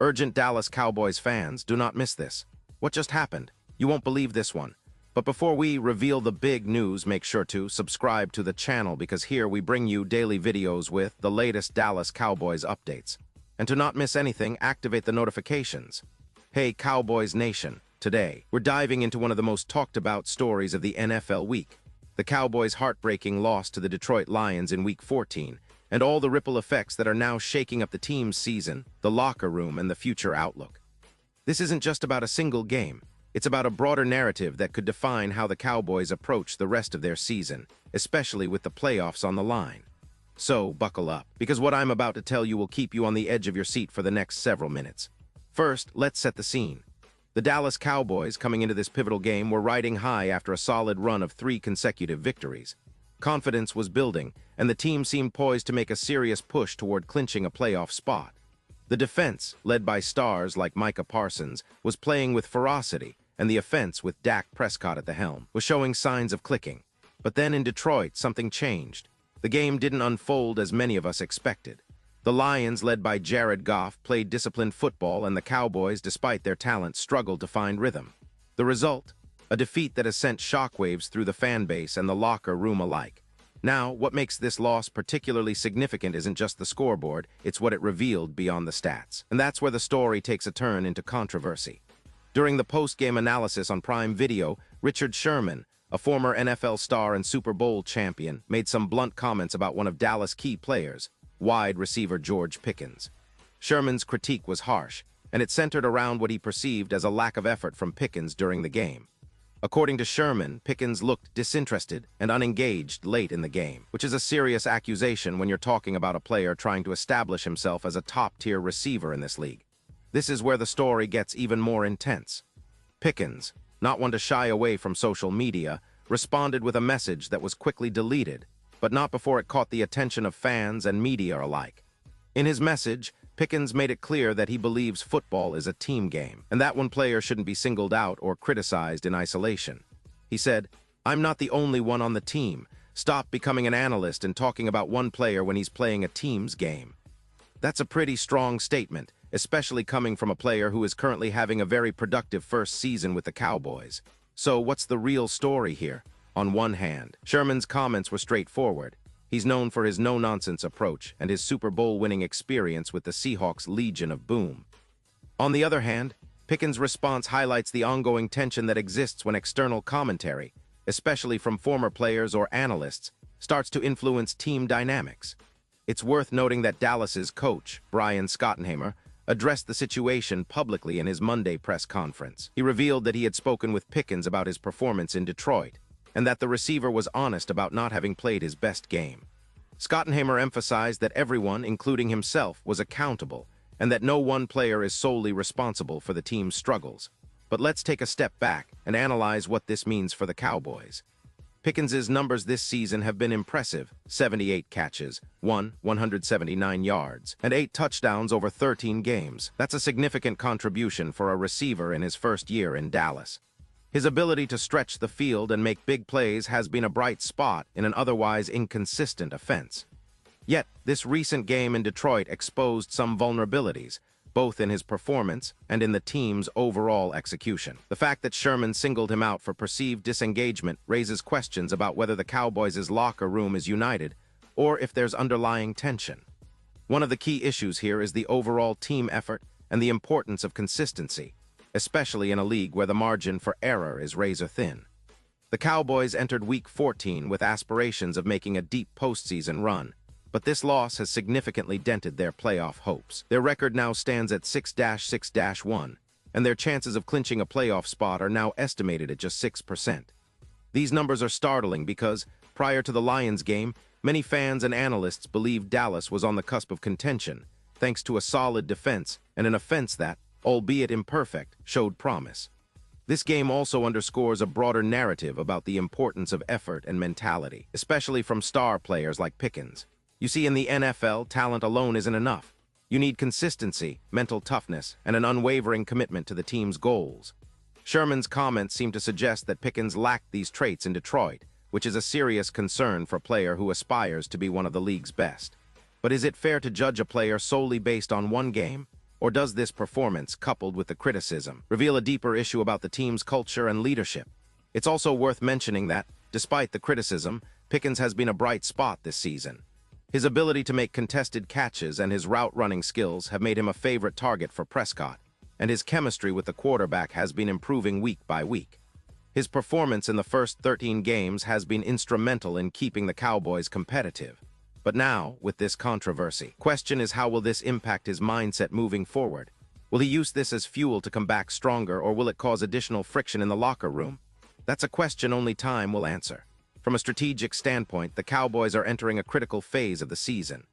Urgent Dallas Cowboys fans, do not miss this. What just happened? You won't believe this one. But before we reveal the big news, make sure to subscribe to the channel because here we bring you daily videos with the latest Dallas Cowboys updates. And to not miss anything, activate the notifications. Hey Cowboys Nation, today we're diving into one of the most talked about stories of the NFL week. The Cowboys' heartbreaking loss to the Detroit Lions in Week 14, and all the ripple effects that are now shaking up the team's season, the locker room, and the future outlook. This isn't just about a single game. It's about a broader narrative that could define how the Cowboys approach the rest of their season, especially with the playoffs on the line. So, buckle up, because what I'm about to tell you will keep you on the edge of your seat for the next several minutes. First, let's set the scene. The Dallas Cowboys, coming into this pivotal game, were riding high after a solid run of 3 consecutive victories. Confidence was building, and the team seemed poised to make a serious push toward clinching a playoff spot. The defense, led by stars like Micah Parsons, was playing with ferocity, and the offense, with Dak Prescott at the helm, was showing signs of clicking. But then in Detroit, something changed. The game didn't unfold as many of us expected. The Lions, led by Jared Goff, played disciplined football, and the Cowboys, despite their talent, struggled to find rhythm. The result? A defeat that has sent shockwaves through the fan base and the locker room alike. Now, what makes this loss particularly significant isn't just the scoreboard, it's what it revealed beyond the stats. And that's where the story takes a turn into controversy. During the post-game analysis on Prime Video, Richard Sherman, a former NFL star and Super Bowl champion, made some blunt comments about one of Dallas' key players, wide receiver George Pickens. Sherman's critique was harsh, and it centered around what he perceived as a lack of effort from Pickens during the game. According to Sherman, Pickens looked disinterested and unengaged late in the game, which is a serious accusation when you're talking about a player trying to establish himself as a top-tier receiver in this league. This is where the story gets even more intense. Pickens, not one to shy away from social media, responded with a message that was quickly deleted, but not before it caught the attention of fans and media alike. In his message, Pickens made it clear that he believes football is a team game, and that one player shouldn't be singled out or criticized in isolation. He said, "I'm not the only one on the team. Stop becoming an analyst and talking about one player when he's playing a team's game." That's a pretty strong statement, especially coming from a player who is currently having a very productive first season with the Cowboys. So what's the real story here? On one hand, Sherman's comments were straightforward. He's known for his no-nonsense approach and his Super Bowl-winning experience with the Seahawks' Legion of Boom. On the other hand, Pickens' response highlights the ongoing tension that exists when external commentary, especially from former players or analysts, starts to influence team dynamics. It's worth noting that Dallas's coach, Brian Schottenheimer, addressed the situation publicly in his Monday press conference. He revealed that he had spoken with Pickens about his performance in Detroit, and that the receiver was honest about not having played his best game. Schottenheimer emphasized that everyone, including himself, was accountable, and that no one player is solely responsible for the team's struggles. But let's take a step back and analyze what this means for the Cowboys. Pickens' numbers this season have been impressive: 78 catches, 179 yards, and 8 touchdowns over 13 games. That's a significant contribution for a receiver in his first year in Dallas. His ability to stretch the field and make big plays has been a bright spot in an otherwise inconsistent offense. Yet, this recent game in Detroit exposed some vulnerabilities, both in his performance and in the team's overall execution. The fact that Sherman singled him out for perceived disengagement raises questions about whether the Cowboys' locker room is united or if there's underlying tension. One of the key issues here is the overall team effort and the importance of consistency, especially in a league where the margin for error is razor-thin. The Cowboys entered Week 14 with aspirations of making a deep postseason run, but this loss has significantly dented their playoff hopes. Their record now stands at 6-6-1, and their chances of clinching a playoff spot are now estimated at just 6%. These numbers are startling because, prior to the Lions game, many fans and analysts believed Dallas was on the cusp of contention, thanks to a solid defense and an offense that, albeit imperfect, showed promise. This game also underscores a broader narrative about the importance of effort and mentality, especially from star players like Pickens. You see, in the NFL, talent alone isn't enough. You need consistency, mental toughness, and an unwavering commitment to the team's goals. Sherman's comments seem to suggest that Pickens lacked these traits in Detroit, which is a serious concern for a player who aspires to be one of the league's best. But is it fair to judge a player solely based on one game? Or does this performance, coupled with the criticism, reveal a deeper issue about the team's culture and leadership? It's also worth mentioning that, despite the criticism, Pickens has been a bright spot this season. His ability to make contested catches and his route-running skills have made him a favorite target for Prescott, and his chemistry with the quarterback has been improving week by week. His performance in the first 13 games has been instrumental in keeping the Cowboys competitive. But now, with this controversy, question is how will this impact his mindset moving forward? Will he use this as fuel to come back stronger, or will it cause additional friction in the locker room? That's a question only time will answer. From a strategic standpoint, the Cowboys are entering a critical phase of the season.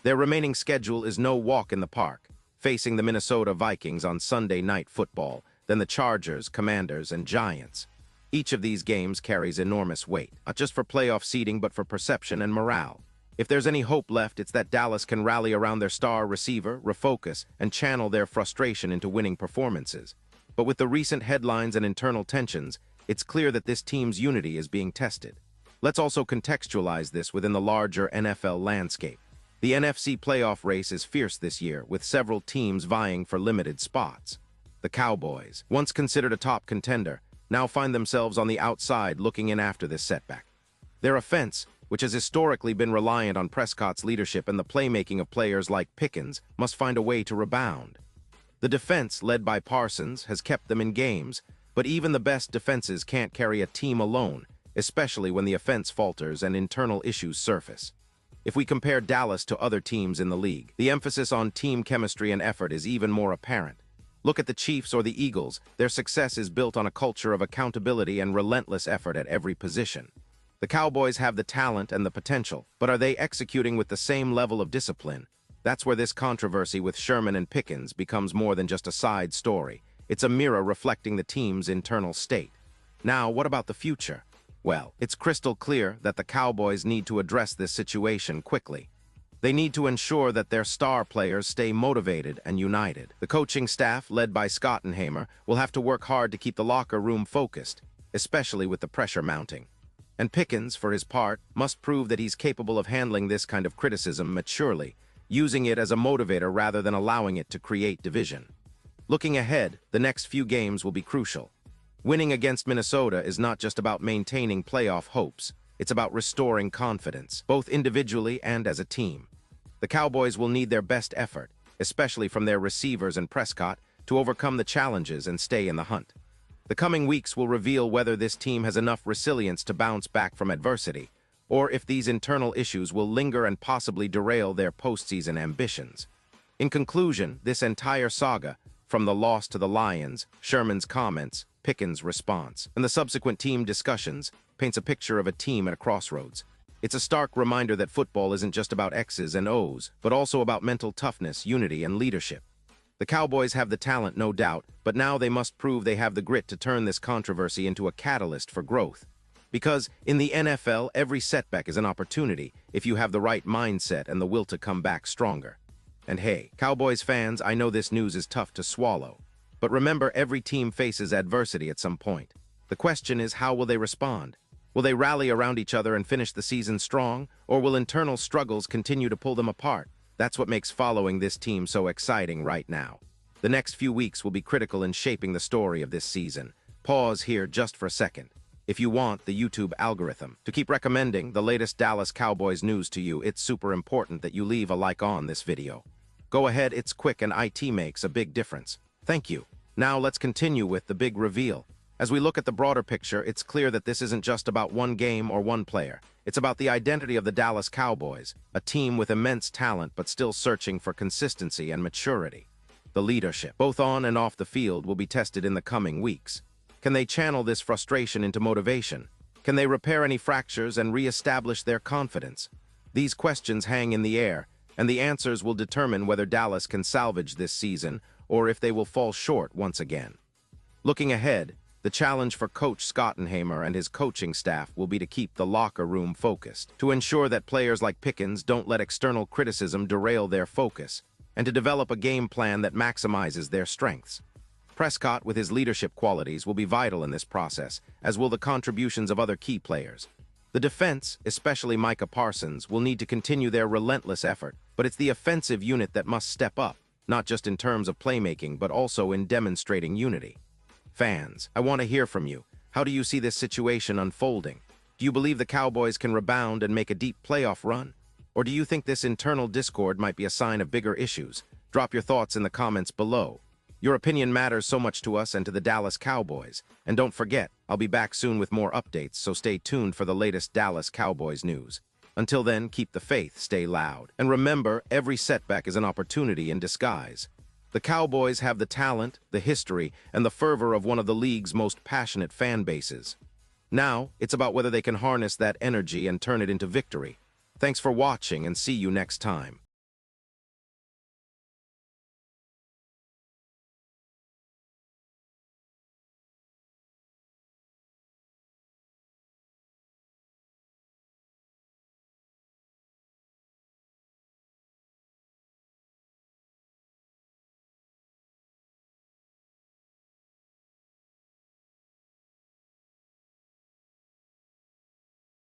Their remaining schedule is no walk in the park, facing the Minnesota Vikings on Sunday Night Football, then the Chargers, Commanders, and Giants. Each of these games carries enormous weight, not just for playoff seeding but for perception and morale. If there's any hope left, it's that Dallas can rally around their star receiver, refocus, and channel their frustration into winning performances. But with the recent headlines and internal tensions, it's clear that this team's unity is being tested. Let's also contextualize this within the larger NFL landscape. The NFC playoff race is fierce this year, with several teams vying for limited spots. The Cowboys, once considered a top contender, now find themselves on the outside looking in after this setback. Their offense, which has historically been reliant on Prescott's leadership and the playmaking of players like Pickens, must find a way to rebound. The defense, led by Parsons, has kept them in games, but even the best defenses can't carry a team alone, especially when the offense falters and internal issues surface. If we compare Dallas to other teams in the league, the emphasis on team chemistry and effort is even more apparent. Look at the Chiefs or the Eagles. Their success is built on a culture of accountability and relentless effort at every position. The Cowboys have the talent and the potential, but are they executing with the same level of discipline? That's where this controversy with Sherman and Pickens becomes more than just a side story. It's a mirror reflecting the team's internal state. Now, what about the future? Well, it's crystal clear that the Cowboys need to address this situation quickly. They need to ensure that their star players stay motivated and united. The coaching staff, led by Schottenheimer, will have to work hard to keep the locker room focused, especially with the pressure mounting. And Pickens, for his part, must prove that he's capable of handling this kind of criticism maturely, using it as a motivator rather than allowing it to create division. Looking ahead, the next few games will be crucial. Winning against Minnesota is not just about maintaining playoff hopes, it's about restoring confidence, both individually and as a team. The Cowboys will need their best effort, especially from their receivers and Prescott, to overcome the challenges and stay in the hunt. The coming weeks will reveal whether this team has enough resilience to bounce back from adversity, or if these internal issues will linger and possibly derail their postseason ambitions. In conclusion, this entire saga, from the loss to the Lions, Sherman's comments, Pickens' response, and the subsequent team discussions, paints a picture of a team at a crossroads. It's a stark reminder that football isn't just about X's and O's, but also about mental toughness, unity, and leadership. The Cowboys have the talent, no doubt, but now they must prove they have the grit to turn this controversy into a catalyst for growth. Because in the NFL, every setback is an opportunity if you have the right mindset and the will to come back stronger. And hey, Cowboys fans, I know this news is tough to swallow. But remember, every team faces adversity at some point. The question is, how will they respond? Will they rally around each other and finish the season strong, or will internal struggles continue to pull them apart? That's what makes following this team so exciting right now. The next few weeks will be critical in shaping the story of this season. Pause here just for a second. If you want the YouTube algorithm to keep recommending the latest Dallas Cowboys news to you, it's super important that you leave a like on this video. Go ahead, it's quick and IT makes a big difference. Thank you. Now let's continue with the big reveal. As we look at the broader picture, it's clear that this isn't just about one game or one player. It's about the identity of the Dallas Cowboys, a team with immense talent but still searching for consistency and maturity. The leadership, both on and off the field, will be tested in the coming weeks. Can they channel this frustration into motivation? Can they repair any fractures and re-establish their confidence? These questions hang in the air, and the answers will determine whether Dallas can salvage this season or if they will fall short once again. Looking ahead, the challenge for Coach Schottenheimer and his coaching staff will be to keep the locker room focused, to ensure that players like Pickens don't let external criticism derail their focus, and to develop a game plan that maximizes their strengths. Prescott, with his leadership qualities, will be vital in this process, as will the contributions of other key players. The defense, especially Micah Parsons, will need to continue their relentless effort, but it's the offensive unit that must step up. not just in terms of playmaking, but also in demonstrating unity. Fans, I want to hear from you. How do you see this situation unfolding? Do you believe the Cowboys can rebound and make a deep playoff run? Or do you think this internal discord might be a sign of bigger issues? Drop your thoughts in the comments below. Your opinion matters so much to us and to the Dallas Cowboys. And don't forget, I'll be back soon with more updates, so stay tuned for the latest Dallas Cowboys news. Until then, keep the faith, stay loud. And remember, every setback is an opportunity in disguise. The Cowboys have the talent, the history, and the fervor of one of the league's most passionate fan bases. Now, it's about whether they can harness that energy and turn it into victory. Thanks for watching, and see you next time.